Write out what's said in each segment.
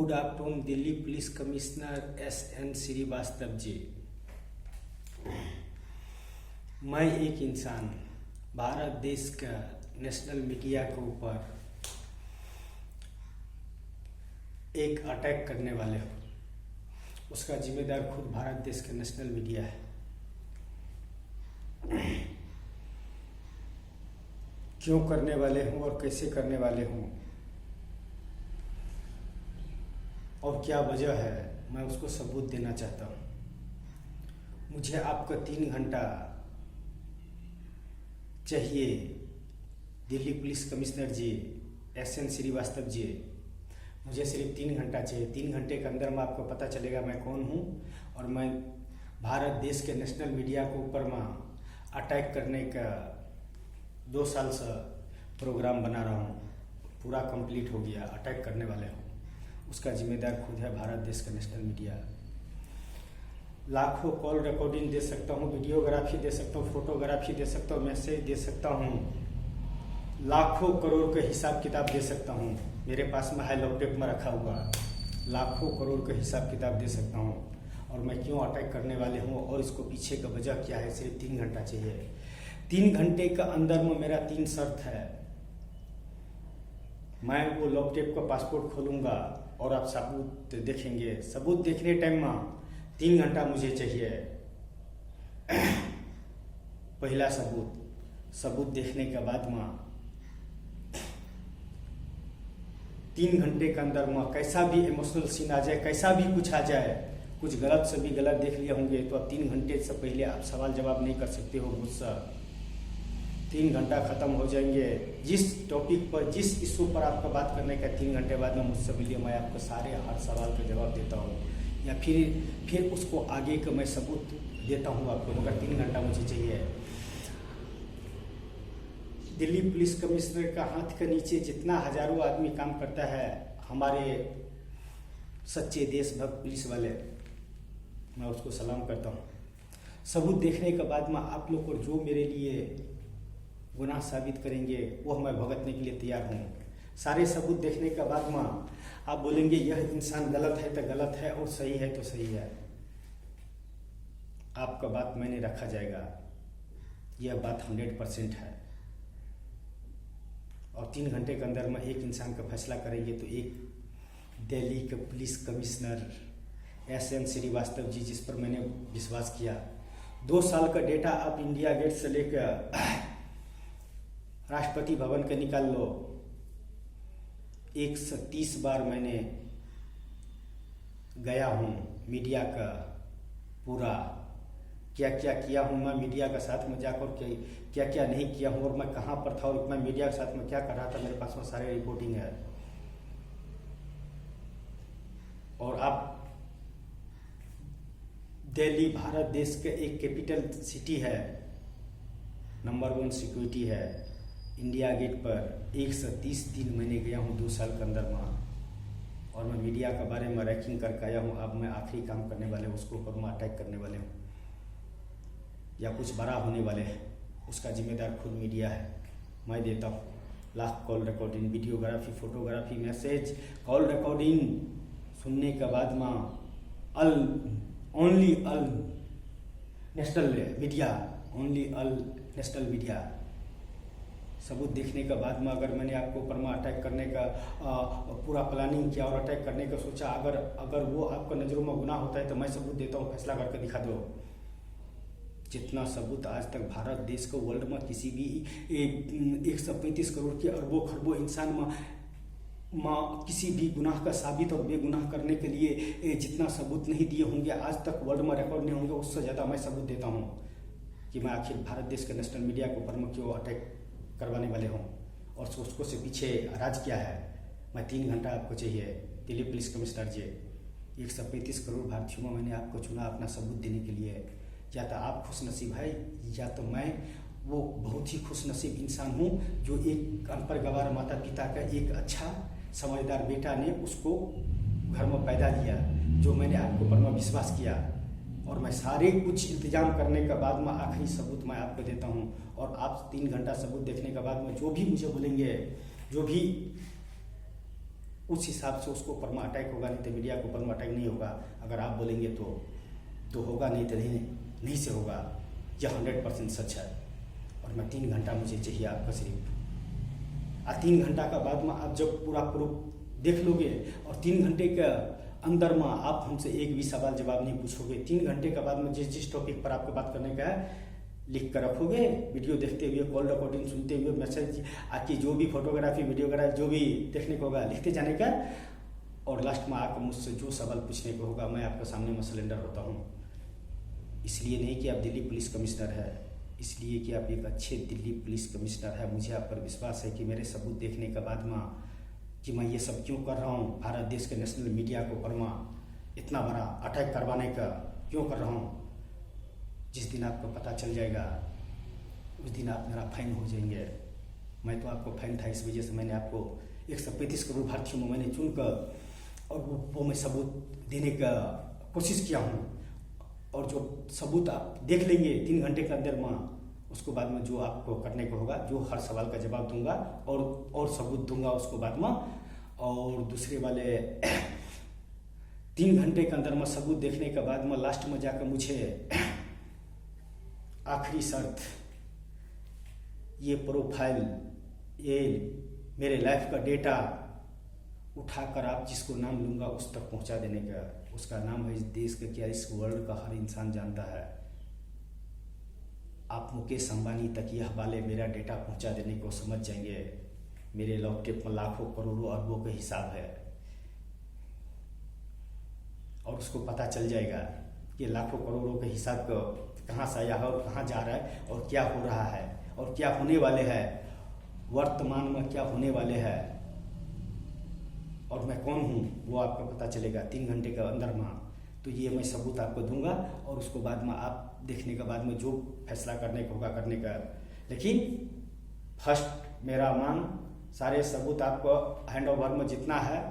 Good afternoon Delhi police commissioner S N. Srivastava ji. मैं एक इंसान भारत देश का नेशनल मीडिया के ऊपर एक अटैक करने वाले हूँ, उसका जिम्मेदार खुद भारत देश का नेशनल मीडिया है। क्यों करने वाले हूँ और कैसे करने वाले हूँ और क्या वजह है, मैं उसको सबूत देना चाहता हूँ। मुझे आपका 3 घंटा चाहिए। दिल्ली पुलिस कमिश्नर जी एस.एन. श्रीवास्तव जी, मुझे सिर्फ 3 घंटा चाहिए। 3 घंटे के अंदर में आपको पता चलेगा मैं कौन हूँ और मैं भारत देश के नेशनल मीडिया के ऊपर मैं अटैक करने का 2 साल से प्रोग्राम बना रहा हूँ। पूरा कंप्लीट हो गया, अटैक करने वाले हूँ। उसका जिम्मेदार खुद है भारत देश का नेशनल मीडिया। लाखों कॉल रिकॉर्डिंग दे सकता हूँ, वीडियोग्राफी दे सकता हूँ, फोटोग्राफी दे सकता हूँ, मैसेज दे सकता हूँ, लाखों करोड़ का हिसाब किताब दे सकता हूँ। मेरे पास में है लैपटॉप में रखा हुआ, लाखों करोड़ का हिसाब किताब दे सकता हूँ। और मैं क्यों अटैक करने वाले हूँ और इसको पीछे का वजह क्या है, सिर्फ 3 घंटा चाहिए। 3 घंटे का अंदर में मेरा 3 शर्त है। मैं वो लैपटॉप का पासपोर्ट खोलूँगा और आप सबूत देखेंगे। सबूत देखने टाइम में 3 घंटा मुझे चाहिए। पहला सबूत देखने के बाद में 3 घंटे के अंदर में कैसा भी इमोशनल सीन आ जाए, कैसा भी कुछ आ जाए, कुछ गलत से भी गलत देख लिए होंगे तो अब 3 घंटे से पहले आप सवाल जवाब नहीं कर सकते हो मुझसे। 3 घंटा खत्म हो जाएंगे। जिस टॉपिक पर, जिस इशू पर आपका बात करने का 3 घंटे बाद में मुझसे मिलिए, मैं आपको हर सवाल का जवाब देता हूँ या फिर उसको आगे का मैं सबूत देता हूँ आपको, मगर 3 घंटा मुझे चाहिए। दिल्ली पुलिस कमिश्नर का हाथ के नीचे जितना हजारों आदमी काम करता है, हमारे सच्चे देशभक्त पुलिस वाले, मैं उसको सलाम करता हूँ। सबूत देखने के बाद में आप लोग को जो मेरे लिए गुनाह साबित करेंगे वो मैं भुगतने के लिए तैयार हूँ। सारे सबूत देखने के बाद में आप बोलेंगे यह इंसान गलत है तो गलत है और सही है तो सही है। आपका बात मैंने रखा जाएगा, यह बात 100% है। और 3 घंटे के अंदर में एक इंसान का फैसला करेंगे तो एक दिल्ली के पुलिस कमिश्नर एस.एन. श्रीवास्तव जी, जिस पर मैंने विश्वास किया। 2 साल का डेटा आप इंडिया गेट से लेकर राष्ट्रपति भवन के निकाल लो। 130 बार मैंने गया हूँ मीडिया का पूरा क्या क्या किया हूँ मैं मीडिया के साथ में जाकर क्या क्या नहीं किया हूँ और मैं कहाँ पर था और मैं मीडिया के साथ में क्या कर रहा था, मेरे पास में सारे रिपोर्टिंग है। और आप दिल्ली भारत देश के एक कैपिटल सिटी है, नंबर 1 सिक्योरिटी है। इंडिया गेट पर 130 दिन मैंने गया हूँ 2 साल के अंदर में, और मैं मीडिया के बारे में रैंकिंग करके आया हूँ। अब मैं आखिरी काम करने वाले हूँ, उसके ऊपर मैं अटैक करने वाले हूँ या कुछ बड़ा होने वाले हैं, उसका जिम्मेदार खुद मीडिया है। मैं देता हूँ lakh call recording, videography, photography, message, call recording सुनने के बाद में ओनली नेशनल मीडिया सबूत देखने के बाद में अगर मैंने आपको ऊपर में अटैक करने का पूरा प्लानिंग किया और अटैक करने का सोचा, अगर वो आपका नज़रों में गुनाह होता है तो मैं सबूत देता हूँ, फैसला करके दिखा दो। जितना सबूत आज तक भारत देश को वर्ल्ड में किसी भी 135 करोड़ के अरबों खरबों इंसान में किसी भी गुनाह का साबित और बेगुनाह करने के लिए जितना सबूत नहीं दिए होंगे, आज तक वर्ल्ड में रिकॉर्ड नहीं होंगे, उससे ज़्यादा मैं सबूत देता हूँ कि मैं आखिर भारत देश के नेशनल मीडिया के ऊपर में क्यों अटैक करवाने वाले हूँ और उसको से पीछे राज क्या है। मैं 3 घंटा आपको चाहिए। दिल्ली पुलिस कमिश्नर जी, 135 करोड़ भारतीयों में मैंने आपको चुना अपना सबूत देने के लिए। या तो आप खुशनसीब है या तो मैं वो बहुत ही खुशनसीब इंसान हूँ जो एक अनपढ़ गवार माता पिता का एक अच्छा समझदार बेटा ने उसको घर में पैदा लिया, जो मैंने आपके ऊपर में विश्वास किया। और मैं सारे कुछ इंतजाम करने के बाद में आखिरी सबूत मैं आपको देता हूँ। और आप 3 घंटा सबूत देखने के बाद में जो भी मुझे बोलेंगे, जो भी उस हिसाब से उसको परमा अटैक होगा, नहीं तो मीडिया को परमा अटैक नहीं होगा। अगर आप बोलेंगे तो होगा, नहीं तो नहीं से होगा। यह 100% सच है। और मैं 3 घंटा मुझे चाहिए आपका सिर्फ। 3 घंटा का बाद में आप जब पूरा प्रूफ देख लोगे और 3 घंटे के अंदर में आप हमसे एक भी सवाल जवाब नहीं पूछोगे। 3 घंटे के बाद में जिस टॉपिक पर आपको बात करने का है लिख कर रखोगे, वीडियो देखते हुए, कॉल रिकॉर्डिंग सुनते हुए, मैसेज आपकी जो भी फोटोग्राफी वीडियोग्राफी जो भी देखने को होगा लिखते जाने का। और लास्ट में आकर मुझसे जो सवाल पूछने को होगा मैं आपके सामने में सरेंडर होता हूँ। इसलिए नहीं कि आप दिल्ली पुलिस कमिश्नर है, इसलिए कि आप एक अच्छे दिल्ली पुलिस कमिश्नर है। मुझे आप पर विश्वास है कि मेरे सबूत देखने के बाद में कि मैं ये सब क्यों कर रहा हूँ, भारत देश के नेशनल मीडिया को परमा इतना बड़ा अटैक करवाने का क्यों कर रहा हूँ। जिस दिन आपको पता चल जाएगा उस दिन आप मेरा फाइन हो जाएंगे। मैं तो आपको फाइन था, इस वजह से मैंने आपको 135 करोड़ भारतीयों में मैंने चुनकर और वो मैं सबूत देने का कोशिश किया हूँ। और जो सबूत आप देख लेंगे 3 घंटे के अंदर में, उसको बाद में जो आपको करने को होगा, जो हर सवाल का जवाब दूंगा और सबूत दूंगा उसको बाद में। और दूसरे वाले 3 घंटे के अंदर में सबूत देखने के बाद में लास्ट में जाकर मुझे आखिरी शर्त, ये प्रोफाइल, ये मेरे लाइफ का डेटा उठाकर आप जिसको नाम लूँगा उस तक पहुँचा देने का। उसका नाम है इस देश का, क्या इस वर्ल्ड का हर इंसान जानता है। आप मुकेश अंबानी तक यह वाले मेरा डेटा पहुँचा देने को समझ जाएंगे। मेरे लैपटॉप में लाखों करोड़ों अरबों का हिसाब है और उसको पता चल जाएगा कि लाखों करोड़ों के हिसाब को कहाँ से आया है और कहाँ जा रहा है और क्या हो रहा है और क्या होने वाले है, वर्तमान में क्या होने वाले हैं और मैं कौन हूँ वो आपको पता चलेगा 3 घंटे के अंदर में। तो ये मैं सबूत आपको दूंगा और उसको बाद में आप देखने के बाद में जो फैसला करने को होगा करने का। लेकिन फर्स्ट मेरा मान सारे सबूत आपको हैंड ओवर में जितना है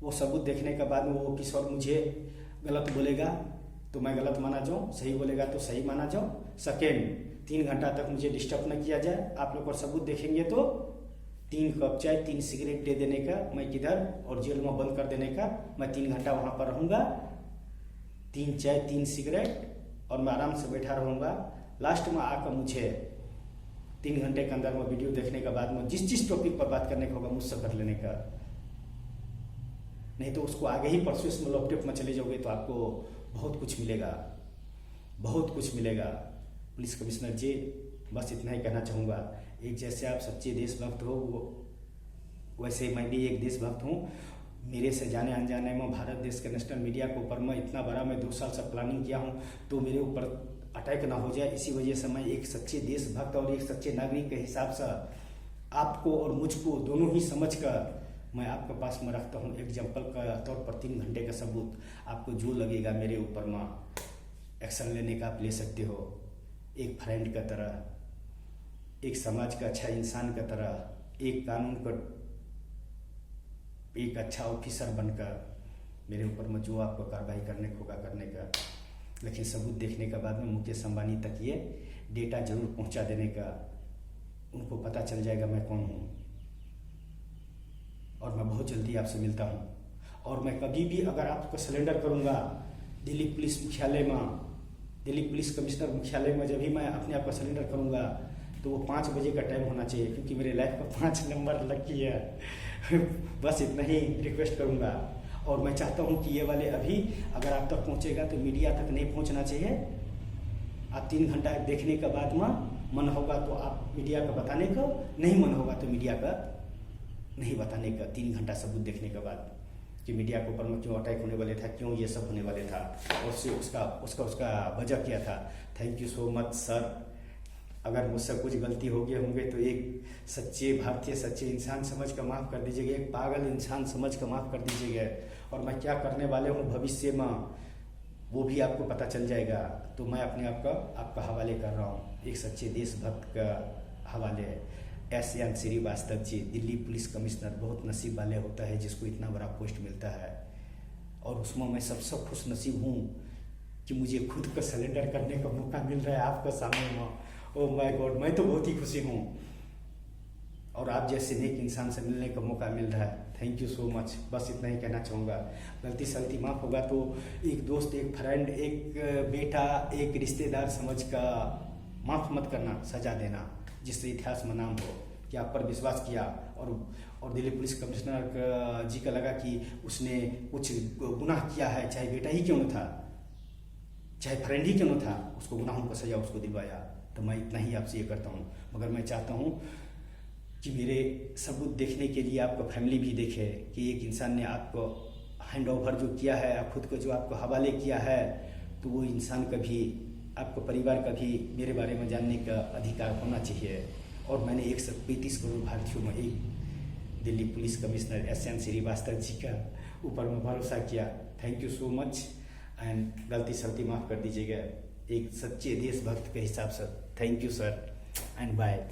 वो सबूत देखने के बाद में वो किसी और मुझे गलत बोलेगा तो मैं गलत माना जाऊँ, सही बोलेगा तो सही माना जाऊँ। सेकेंड 3 घंटा तक मुझे डिस्टर्ब न किया जाए। आप लोग और सबूत देखेंगे तो 3 कप चाय 3 सिगरेट दे देने का, मैं किधर और जेल में बंद कर देने का। मैं 3 घंटा वहाँ पर रहूँगा, 3 चाय 3 सिगरेट और मैं आराम से बैठा रहूँगा। लास्ट में आकर मुझे 3 घंटे के अंदर में वीडियो देखने के बाद में जिस टॉपिक पर बात करने का होगा मुझसे कर लेने का। नहीं तो उसको आगे ही परसों इसमें लैपटॉप में चले जाओगे तो आपको बहुत कुछ मिलेगा, बहुत कुछ मिलेगा। पुलिस कमिश्नर जी बस इतना ही कहना चाहूँगा, एक जैसे आप सच्चे देशभक्त हो वो वैसे मैं भी एक देशभक्त हूँ। मेरे से जाने अनजाने में भारत देश के नेशनल मीडिया के ऊपर मैं इतना बड़ा मैं 2 साल से प्लानिंग किया हूँ तो मेरे ऊपर अटैक ना हो जाए, इसी वजह से मैं एक सच्चे देशभक्त और एक सच्चे नागरिक के हिसाब से आपको और मुझको दोनों ही समझ कर मैं आपके पास में रखता हूँ। एग्जाम्पल का तौर पर 3 घंटे का सबूत आपको जो लगेगा मेरे ऊपर में एक्शन लेने का आप ले सकते हो। एक फ्रेंड का तरह, एक समाज का अच्छा इंसान का तरह, एक कानून का एक अच्छा ऑफिसर बनकर मेरे ऊपर में जो आपको कार्रवाई करने को होगा करने का। लेकिन सबूत देखने के बाद में मुकेश अंबानी तक ये डेटा जरूर पहुंचा देने का। उनको पता चल जाएगा मैं कौन हूँ और मैं बहुत जल्दी आपसे मिलता हूँ। और मैं कभी भी अगर आपको सरेंडर करूँगा दिल्ली पुलिस मुख्यालय में, दिल्ली पुलिस कमिश्नर मुख्यालय में जब भी मैं अपने आप को सरेंडर करूँगा तो वो 5 बजे का टाइम होना चाहिए, क्योंकि मेरे लाइफ का 5 नंबर लकी है। बस इतना ही रिक्वेस्ट करूँगा। और मैं चाहता हूँ कि ये वाले अभी अगर आप तक पहुँचेगा तो मीडिया तक नहीं पहुँचना चाहिए। आप 3 घंटा देखने के बाद में मन होगा तो आप मीडिया का बताने का, नहीं मन होगा तो मीडिया का नहीं बताने का। 3 घंटा सबूत देखने के बाद कि मीडिया के ऊपर में क्यों अटैक होने वाले था, क्यों ये सब होने वाले था और उसका वजह क्या था। Thank you so much sir. अगर मुझसे कुछ गलती हो गए होंगे तो एक सच्चे भारतीय सच्चे इंसान समझ कर माफ़ कर दीजिएगा, एक पागल इंसान समझ कर माफ़ कर दीजिएगा। और मैं क्या करने वाले हूँ भविष्य में वो भी आपको पता चल जाएगा। तो मैं अपने आप का आपका हवाले कर रहा हूँ एक सच्चे देशभक्त का हवाले। एस.एन. श्रीवास्तव जी, दिल्ली पुलिस कमिश्नर, बहुत नसीब वाले होता है जिसको इतना बड़ा पोस्ट मिलता है। और उसमें मैं सबसे खुश नसीब हूँ कि मुझे खुद को सरेंडर करने का मौका मिल रहा है आपके सामने में। ओह माय गॉड, मैं तो बहुत ही खुशी हूँ। और आप जैसे नेक इंसान से मिलने का मौका मिल रहा है। Thank you so much. बस इतना ही कहना चाहूँगा। गलती सलती माफ़ होगा तो एक दोस्त, एक फ्रेंड, एक बेटा, एक रिश्तेदार समझ का माफ़ मत करना, सजा देना, जिससे इतिहास में नाम हो कि आप पर विश्वास किया और दिल्ली पुलिस कमिश्नर जी का लगा कि उसने कुछ गुनाह किया है, चाहे बेटा ही क्यों न था, चाहे फ्रेंड ही क्यों न था, उसको गुनाहों का सजा उसको दिलवाया। तो मैं इतना ही आपसे ये करता हूँ, मगर मैं चाहता हूँ कि मेरे सबूत देखने के लिए आपका फैमिली भी देखे कि एक इंसान ने आपको हैंड ओवर जो किया है, आप खुद को जो आपको हवाले किया है, तो वो इंसान का भी, आपको परिवार का भी मेरे बारे में जानने का अधिकार होना चाहिए। और मैंने 135 करोड़ भारतीयों में एक Delhi police commissioner SN Srivastava ji का ऊपर में भरोसा किया। Thank you so much and गलती सलती माफ़ कर दीजिएगा एक सच्चे देशभक्त के हिसाब से। Thank you sir and bye.